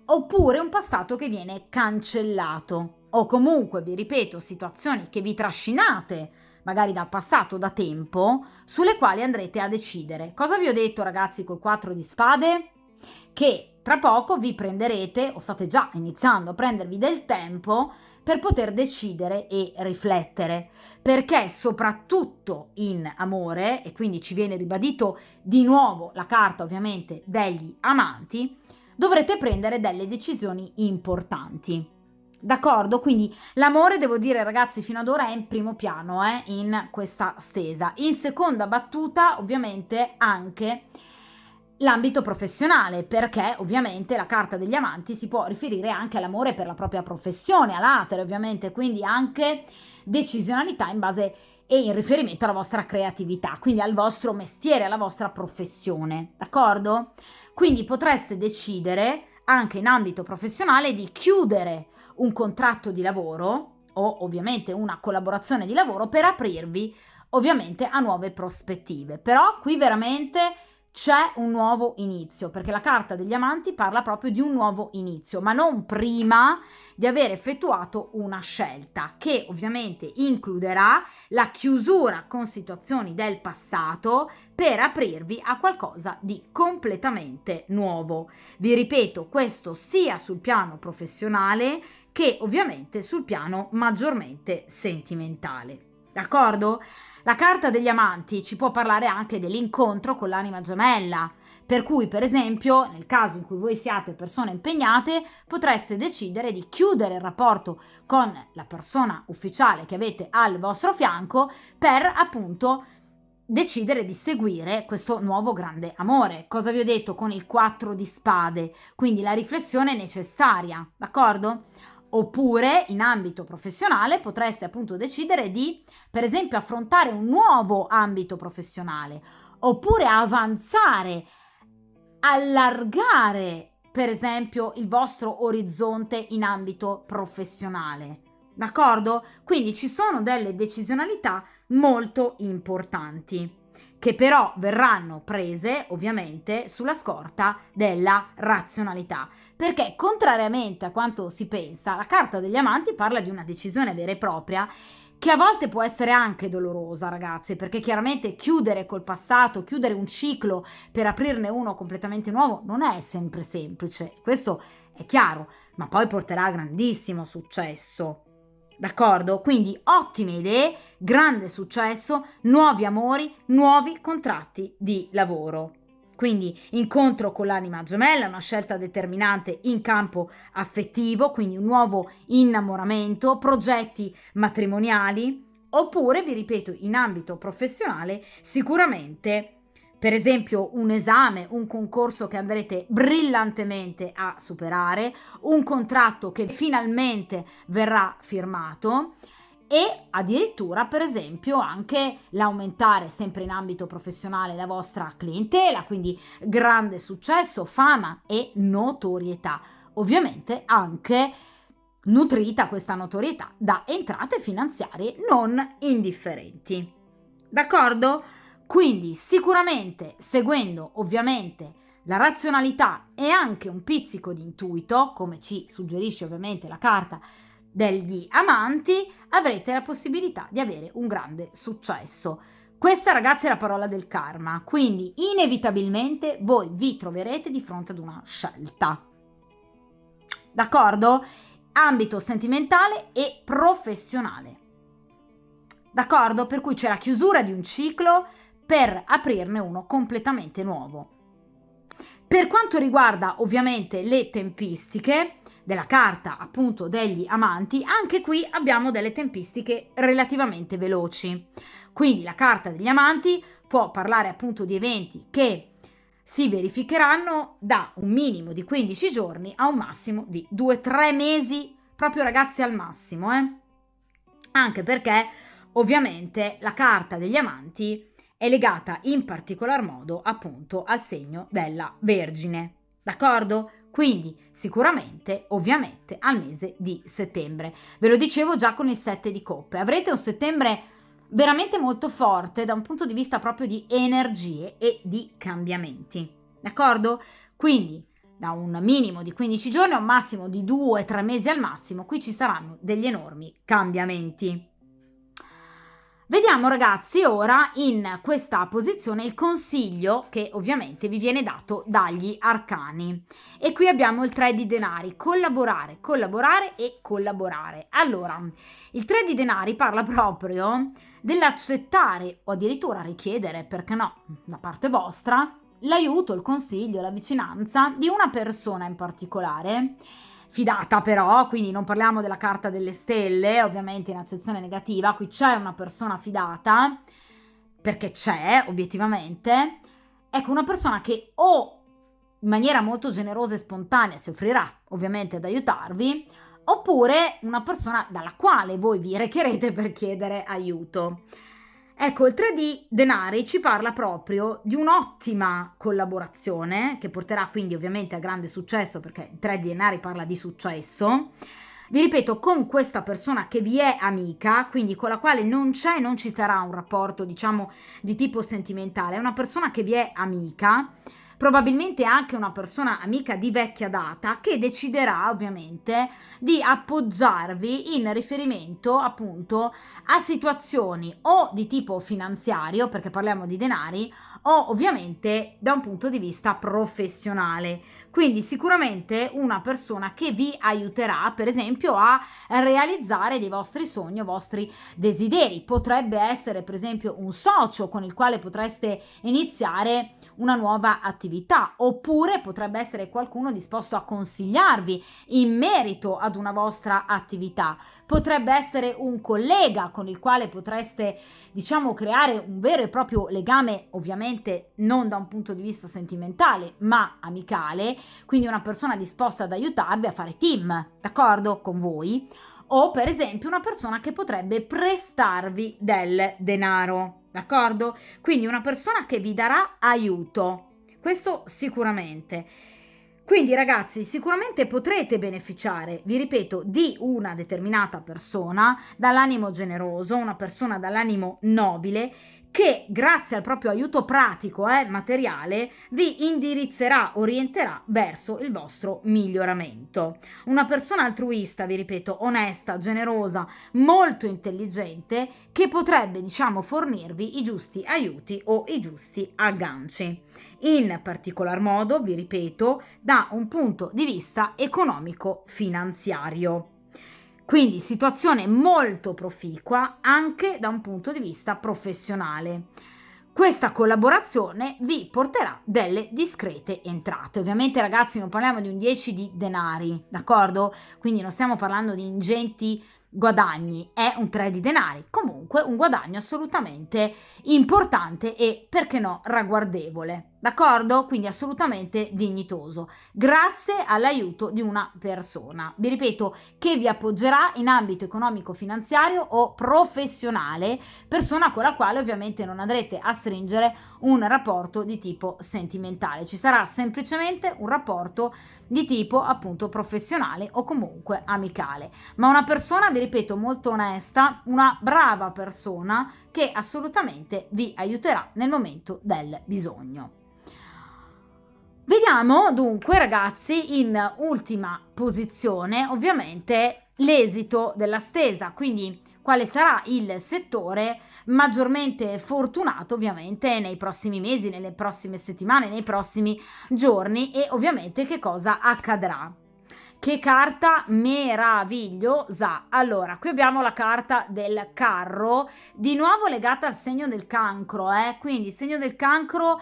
oppure un passato che viene cancellato, o comunque, vi ripeto, situazioni che vi trascinate magari dal passato da tempo, sulle quali andrete a decidere. Cosa vi ho detto, ragazzi, col 4 di spade? Che tra poco vi prenderete, o state già iniziando a prendervi del tempo per poter decidere e riflettere, perché soprattutto in amore, e quindi ci viene ribadito di nuovo la carta ovviamente degli amanti, dovrete prendere delle decisioni importanti. D'accordo? Quindi l'amore, devo dire, ragazzi, fino ad ora è in primo piano, in questa stesa. In seconda battuta, ovviamente, anche l'ambito professionale, perché ovviamente la carta degli amanti si può riferire anche all'amore per la propria professione, all'atere ovviamente, quindi anche decisionalità in base e in riferimento alla vostra creatività, quindi al vostro mestiere, alla vostra professione, d'accordo? Quindi potreste decidere anche in ambito professionale di chiudere un contratto di lavoro o ovviamente una collaborazione di lavoro per aprirvi ovviamente a nuove prospettive. Però qui veramente c'è un nuovo inizio, perché la carta degli amanti parla proprio di un nuovo inizio, ma non prima di aver effettuato una scelta che ovviamente includerà la chiusura con situazioni del passato per aprirvi a qualcosa di completamente nuovo. Vi ripeto, questo sia sul piano professionale che ovviamente sul piano maggiormente sentimentale. D'accordo? La carta degli amanti ci può parlare anche dell'incontro con l'anima gemella, per cui per esempio nel caso in cui voi siate persone impegnate potreste decidere di chiudere il rapporto con la persona ufficiale che avete al vostro fianco per appunto decidere di seguire questo nuovo grande amore. Cosa vi ho detto con il 4 di spade? Quindi la riflessione è necessaria, d'accordo? Oppure in ambito professionale potreste appunto decidere di, per esempio, affrontare un nuovo ambito professionale, oppure avanzare, allargare, per esempio, il vostro orizzonte in ambito professionale. D'accordo? Quindi ci sono delle decisionalità molto importanti che però verranno prese ovviamente sulla scorta della razionalità, perché contrariamente a quanto si pensa, la carta degli amanti parla di una decisione vera e propria che a volte può essere anche dolorosa, ragazzi, perché chiaramente chiudere col passato, chiudere un ciclo per aprirne uno completamente nuovo non è sempre semplice, questo è chiaro, ma poi porterà a grandissimo successo. D'accordo? Quindi ottime idee, grande successo, nuovi amori, nuovi contratti di lavoro. Quindi incontro con l'anima gemella, una scelta determinante in campo affettivo, quindi un nuovo innamoramento, progetti matrimoniali, oppure, vi ripeto, in ambito professionale, sicuramente, per esempio, un esame, un concorso che andrete brillantemente a superare, un contratto che finalmente verrà firmato e addirittura per esempio anche l'aumentare sempre in ambito professionale la vostra clientela, quindi grande successo, fama e notorietà. Ovviamente anche nutrita questa notorietà da entrate finanziarie non indifferenti. D'accordo? Quindi sicuramente seguendo ovviamente la razionalità e anche un pizzico di intuito, come ci suggerisce ovviamente la carta degli amanti, avrete la possibilità di avere un grande successo. Questa, ragazzi, è la parola del karma, quindi inevitabilmente voi vi troverete di fronte ad una scelta. D'accordo? Ambito sentimentale e professionale. D'accordo? Per cui c'è la chiusura di un ciclo per aprirne uno completamente nuovo. Per quanto riguarda ovviamente le tempistiche della carta appunto degli amanti, anche qui abbiamo delle tempistiche relativamente veloci. Quindi la carta degli amanti può parlare appunto di eventi che si verificheranno da un minimo di 15 giorni a un massimo di 2-3 mesi, proprio ragazzi al massimo, Anche perché ovviamente la carta degli amanti è legata in particolar modo appunto al segno della Vergine, d'accordo? Quindi sicuramente ovviamente al mese di settembre. Ve lo dicevo già con il 7 di coppe, avrete un settembre veramente molto forte da un punto di vista proprio di energie e di cambiamenti, d'accordo? Quindi da un minimo di 15 giorni a un massimo di 2-3 mesi al massimo, qui ci saranno degli enormi cambiamenti. Vediamo ragazzi ora in questa posizione il consiglio che ovviamente vi viene dato dagli arcani, e qui abbiamo il 3 di denari, collaborare, collaborare e collaborare. Allora, il 3 di denari parla proprio dell'accettare o addirittura richiedere, perché no, da parte vostra, l'aiuto, il consiglio, la vicinanza di una persona in particolare, fidata però, quindi non parliamo della carta delle stelle, ovviamente in accezione negativa, qui c'è una persona fidata, perché c'è, obiettivamente, ecco, una persona che o in maniera molto generosa e spontanea si offrirà, ovviamente, ad aiutarvi, oppure una persona dalla quale voi vi recherete per chiedere aiuto. Ecco, il 3 di denari ci parla proprio di un'ottima collaborazione che porterà quindi ovviamente a grande successo, perché il 3 di denari parla di successo. Vi ripeto, con questa persona che vi è amica, quindi con la quale non ci sarà un rapporto, diciamo, di tipo sentimentale, è una persona che vi è amica, probabilmente anche una persona amica di vecchia data, che deciderà ovviamente di appoggiarvi in riferimento appunto a situazioni o di tipo finanziario, perché parliamo di denari, o ovviamente da un punto di vista professionale. Quindi sicuramente una persona che vi aiuterà, per esempio, a realizzare dei vostri sogni o vostri desideri. Potrebbe essere, per esempio, un socio con il quale potreste iniziare una nuova attività, oppure potrebbe essere qualcuno disposto a consigliarvi in merito ad una vostra attività. Potrebbe essere un collega con il quale potreste, diciamo, creare un vero e proprio legame, ovviamente non da un punto di vista sentimentale, ma amicale, quindi una persona disposta ad aiutarvi a fare team, d'accordo, con voi, o per esempio una persona che potrebbe prestarvi del denaro, d'accordo? Quindi una persona che vi darà aiuto, questo sicuramente. Quindi ragazzi, sicuramente potrete beneficiare, vi ripeto, di una determinata persona dall'animo generoso, una persona dall'animo nobile, che grazie al proprio aiuto pratico e materiale vi indirizzerà, orienterà verso il vostro miglioramento. Una persona altruista, vi ripeto, onesta, generosa, molto intelligente, che potrebbe, diciamo, fornirvi i giusti aiuti o i giusti agganci. In particolar modo, vi ripeto, da un punto di vista economico-finanziario. Quindi situazione molto proficua anche da un punto di vista professionale. Questa collaborazione vi porterà delle discrete entrate. Ovviamente ragazzi non parliamo di un 10 di denari, d'accordo? Quindi non stiamo parlando di ingenti guadagni, è un 3 di denari, comunque un guadagno assolutamente importante e, perché no, ragguardevole, d'accordo? Quindi assolutamente dignitoso, grazie all'aiuto di una persona, vi ripeto, che vi appoggerà in ambito economico-finanziario o professionale, persona con la quale ovviamente non andrete a stringere un rapporto di tipo sentimentale, ci sarà semplicemente un rapporto di tipo appunto professionale o comunque amicale, ma una persona, vi ripeto, molto onesta, una brava persona che assolutamente vi aiuterà nel momento del bisogno. Vediamo dunque ragazzi in ultima posizione ovviamente l'esito della stesa, quindi quale sarà il settore maggiormente fortunato ovviamente nei prossimi mesi, nelle prossime settimane, nei prossimi giorni, e ovviamente che cosa accadrà. Che carta meravigliosa! Allora, qui abbiamo la carta del carro, di nuovo legata al segno del cancro, quindi segno del cancro.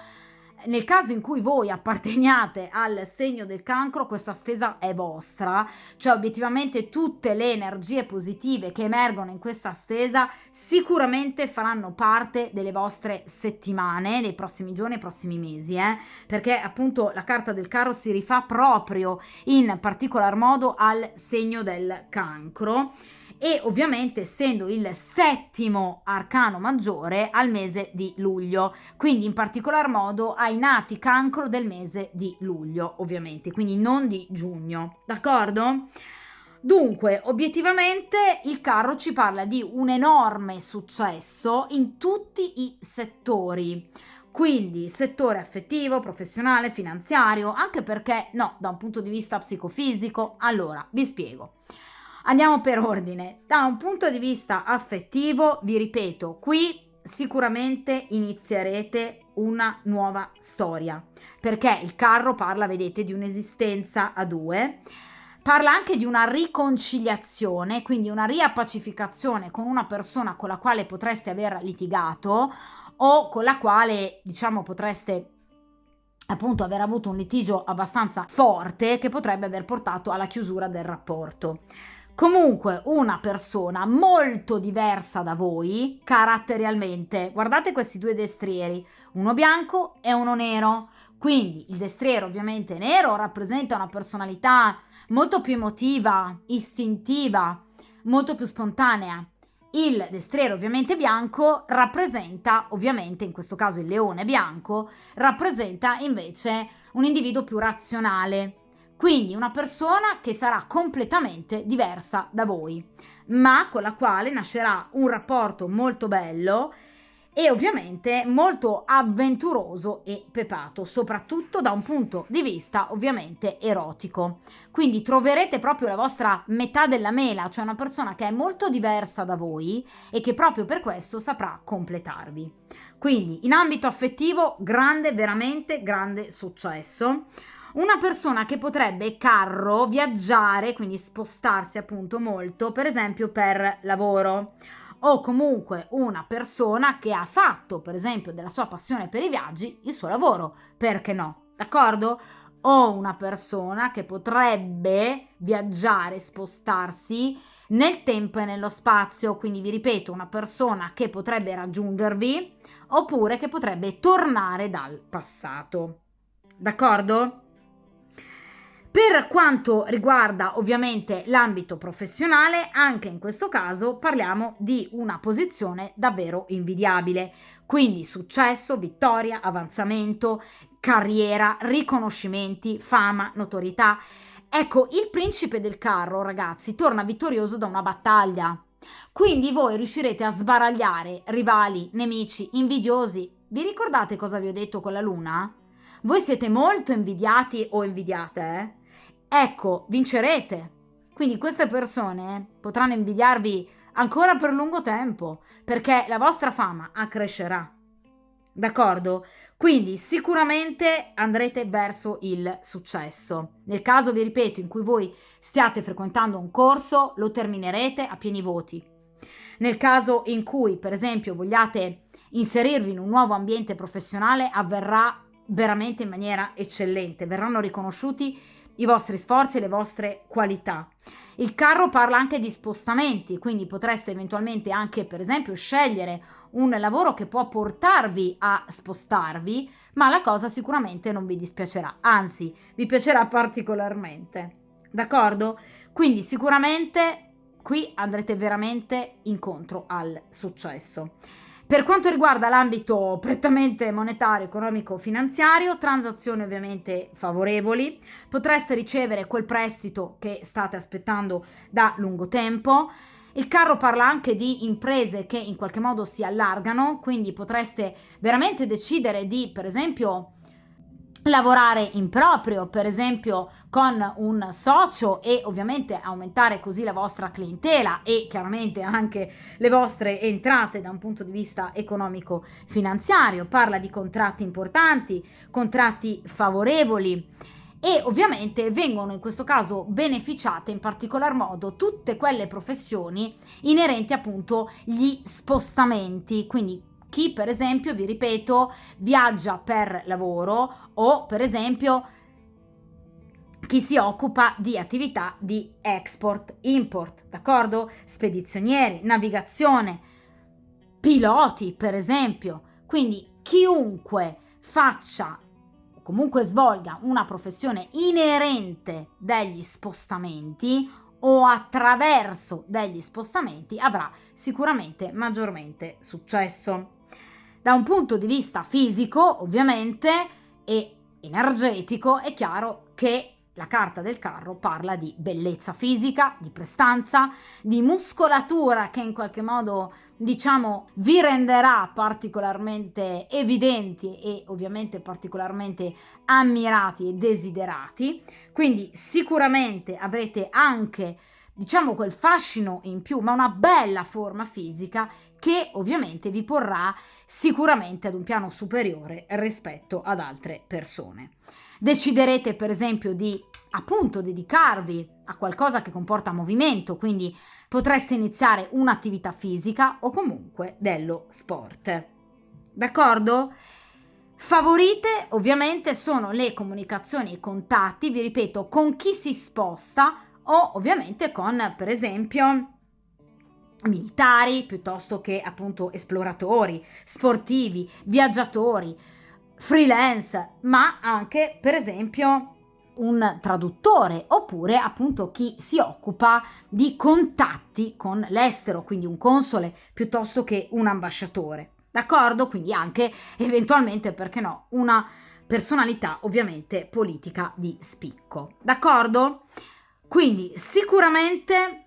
Nel caso in cui voi apparteniate al segno del cancro, questa stesa è vostra, cioè obiettivamente tutte le energie positive che emergono in questa stesa sicuramente faranno parte delle vostre settimane, dei prossimi giorni, dei prossimi mesi, perché appunto la carta del carro si rifà proprio in particolar modo al segno del cancro, e ovviamente essendo il settimo arcano maggiore al mese di luglio, quindi in particolar modo ai nati cancro del mese di luglio, ovviamente, quindi non di giugno, d'accordo? Dunque, obiettivamente il carro ci parla di un enorme successo in tutti i settori. Quindi settore affettivo, professionale, finanziario, anche perché no, da un punto di vista psicofisico. Allora, vi spiego. Andiamo per ordine. Da un punto di vista affettivo, vi ripeto, qui sicuramente inizierete una nuova storia, perché il carro parla, vedete, di un'esistenza a due, parla anche di una riconciliazione, quindi una riappacificazione con una persona con la quale potreste aver litigato o con la quale, diciamo, potreste appunto aver avuto un litigio abbastanza forte che potrebbe aver portato alla chiusura del rapporto. Comunque una persona molto diversa da voi caratterialmente. Guardate questi due destrieri, uno bianco e uno nero. Quindi il destriero ovviamente nero rappresenta una personalità molto più emotiva, istintiva, molto più spontanea. Il destriero ovviamente bianco rappresenta, ovviamente in questo caso il leone bianco, rappresenta invece un individuo più razionale, quindi una persona che sarà completamente diversa da voi, ma con la quale nascerà un rapporto molto bello e ovviamente molto avventuroso e pepato, soprattutto da un punto di vista ovviamente erotico. Quindi troverete proprio la vostra metà della mela, cioè una persona che è molto diversa da voi e che proprio per questo saprà completarvi. Quindi in ambito affettivo grande, veramente grande successo. Una persona che potrebbe carro, viaggiare, quindi spostarsi appunto molto, per esempio per lavoro, o comunque una persona che ha fatto, per esempio, della sua passione per i viaggi il suo lavoro, perché no? D'accordo? O una persona che potrebbe viaggiare, spostarsi nel tempo e nello spazio, quindi vi ripeto, una persona che potrebbe raggiungervi oppure che potrebbe tornare dal passato. D'accordo? Per quanto riguarda ovviamente l'ambito professionale, anche in questo caso parliamo di una posizione davvero invidiabile, quindi successo, vittoria, avanzamento, carriera, riconoscimenti, fama, notorietà. Ecco, il principe del carro, ragazzi, torna vittorioso da una battaglia, quindi voi riuscirete a sbaragliare rivali, nemici, invidiosi. Vi ricordate cosa vi ho detto con la luna? Voi siete molto invidiati o invidiate, eh? Ecco, vincerete. Quindi queste persone potranno invidiarvi ancora per lungo tempo, perché la vostra fama accrescerà. D'accordo? Quindi sicuramente andrete verso il successo. Nel caso, vi ripeto, in cui voi stiate frequentando un corso, lo terminerete a pieni voti. Nel caso in cui, per esempio, vogliate inserirvi in un nuovo ambiente professionale, avverrà veramente in maniera eccellente, verranno riconosciuti i vostri sforzi e le vostre qualità. Il carro parla anche di spostamenti, quindi potreste eventualmente anche, per esempio, scegliere un lavoro che può portarvi a spostarvi, ma la cosa sicuramente non vi dispiacerà, anzi, vi piacerà particolarmente. D'accordo? Quindi sicuramente qui andrete veramente incontro al successo. Per quanto riguarda l'ambito prettamente monetario, economico, finanziario, transazioni ovviamente favorevoli, potreste ricevere quel prestito che state aspettando da lungo tempo. Il carro parla anche di imprese che in qualche modo si allargano, quindi potreste veramente decidere di, per esempio, lavorare in proprio, per esempio con un socio e ovviamente aumentare così la vostra clientela e chiaramente anche le vostre entrate da un punto di vista economico finanziario. Parla di contratti importanti, contratti favorevoli e ovviamente vengono in questo caso beneficiate in particolar modo tutte quelle professioni inerenti appunto agli spostamenti, quindi chi per esempio, vi ripeto, viaggia per lavoro o per esempio chi si occupa di attività di export, import, d'accordo? Spedizionieri, navigazione, piloti per esempio. Quindi chiunque faccia o comunque svolga una professione inerente degli spostamenti o attraverso degli spostamenti avrà sicuramente maggiormente successo. Da un punto di vista fisico, ovviamente, e energetico, è chiaro che la carta del carro parla di bellezza fisica, di prestanza, di muscolatura che in qualche modo, diciamo, vi renderà particolarmente evidenti e ovviamente particolarmente ammirati e desiderati. Quindi sicuramente avrete anche, diciamo, quel fascino in più, ma una bella forma fisica che ovviamente vi porrà sicuramente ad un piano superiore rispetto ad altre persone. Deciderete per esempio di appunto dedicarvi a qualcosa che comporta movimento, quindi potreste iniziare un'attività fisica o comunque dello sport. D'accordo? Favorite ovviamente sono le comunicazioni e i contatti, vi ripeto, con chi si sposta o ovviamente con, per esempio, militari piuttosto che appunto esploratori, sportivi, viaggiatori, freelance, ma anche per esempio un traduttore oppure appunto chi si occupa di contatti con l'estero, quindi un console piuttosto che un ambasciatore. D'accordo? Quindi anche eventualmente, perché no, una personalità ovviamente politica di spicco. D'accordo? Quindi sicuramente,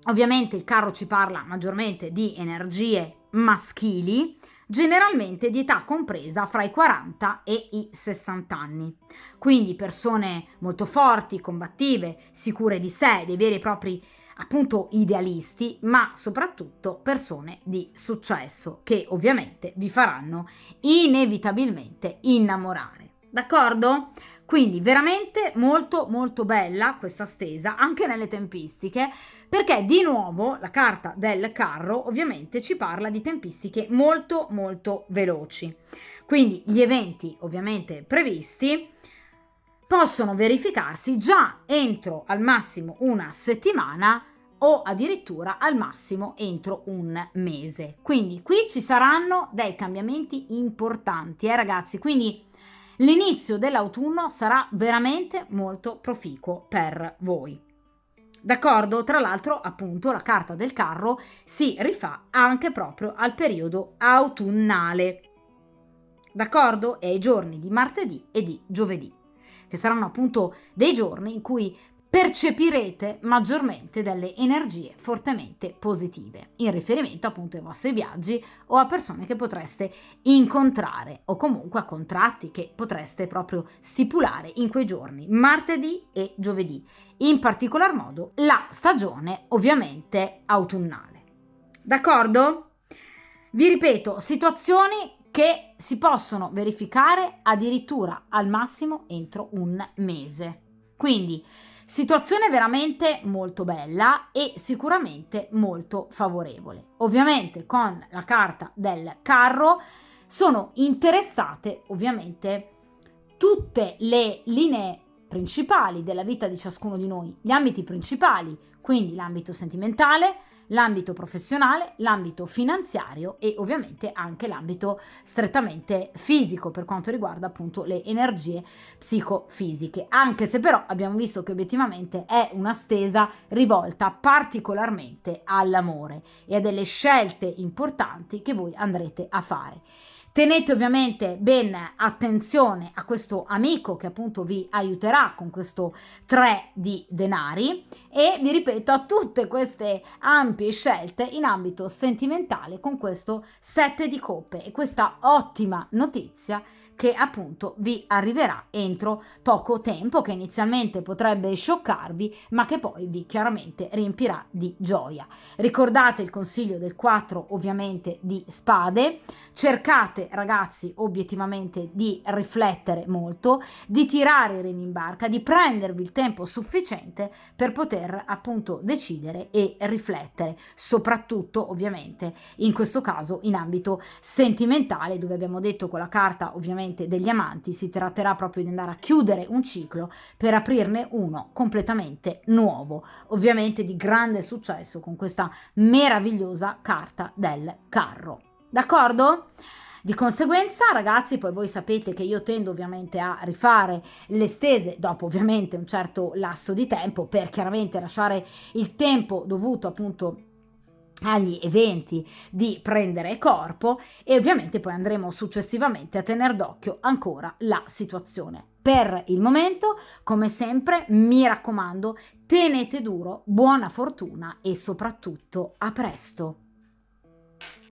ovviamente il carro ci parla maggiormente di energie maschili, generalmente di età compresa fra i 40 e i 60 anni. Quindi persone molto forti, combattive, sicure di sé, dei veri e propri appunto idealisti, ma soprattutto persone di successo che ovviamente vi faranno inevitabilmente innamorare. D'accordo? Quindi veramente molto molto bella questa stesa anche nelle tempistiche, perché di nuovo la carta del carro ovviamente ci parla di tempistiche molto molto veloci. Quindi gli eventi ovviamente previsti possono verificarsi già entro al massimo una settimana o addirittura al massimo entro un mese. Quindi qui ci saranno dei cambiamenti importanti, ragazzi, quindi l'inizio dell'autunno sarà veramente molto proficuo per voi. D'accordo? Tra l'altro, appunto, la carta del carro si rifà anche proprio al periodo autunnale. D'accordo? E ai giorni di martedì e di giovedì, che saranno appunto dei giorni in cui percepirete maggiormente delle energie fortemente positive in riferimento appunto ai vostri viaggi o a persone che potreste incontrare o comunque a contratti che potreste proprio stipulare in quei giorni, martedì e giovedì, in particolar modo la stagione ovviamente autunnale. D'accordo? Vi ripeto, situazioni che si possono verificare addirittura al massimo entro un mese. Quindi situazione veramente molto bella e sicuramente molto favorevole. Ovviamente con la carta del carro sono interessate ovviamente tutte le linee principali della vita di ciascuno di noi, gli ambiti principali, quindi l'ambito sentimentale, l'ambito professionale, l'ambito finanziario e ovviamente anche l'ambito strettamente fisico per quanto riguarda appunto le energie psicofisiche, anche se però abbiamo visto che obiettivamente è una stesa rivolta particolarmente all'amore e a delle scelte importanti che voi andrete a fare. Tenete ovviamente ben attenzione a questo amico che appunto vi aiuterà con questo 3 di denari e vi ripeto a tutte queste ampie scelte in ambito sentimentale con questo 7 di coppe e questa ottima notizia che appunto vi arriverà entro poco tempo, che inizialmente potrebbe scioccarvi ma che poi vi chiaramente riempirà di gioia. Ricordate il consiglio del 4 ovviamente di spade, cercate ragazzi obiettivamente di riflettere molto, di tirare i remi in barca, di prendervi il tempo sufficiente per poter appunto decidere e riflettere, soprattutto ovviamente in questo caso in ambito sentimentale, dove abbiamo detto con la carta ovviamente degli amanti si tratterà proprio di andare a chiudere un ciclo per aprirne uno completamente nuovo, ovviamente di grande successo con questa meravigliosa carta del carro. D'accordo? Di conseguenza, ragazzi, poi voi sapete che io tendo ovviamente a rifare le stese dopo ovviamente un certo lasso di tempo per chiaramente lasciare il tempo dovuto appunto agli eventi di prendere corpo e ovviamente poi andremo successivamente a tener d'occhio ancora la situazione per il momento, come sempre, mi raccomando, tenete duro, buona fortuna e soprattutto a presto!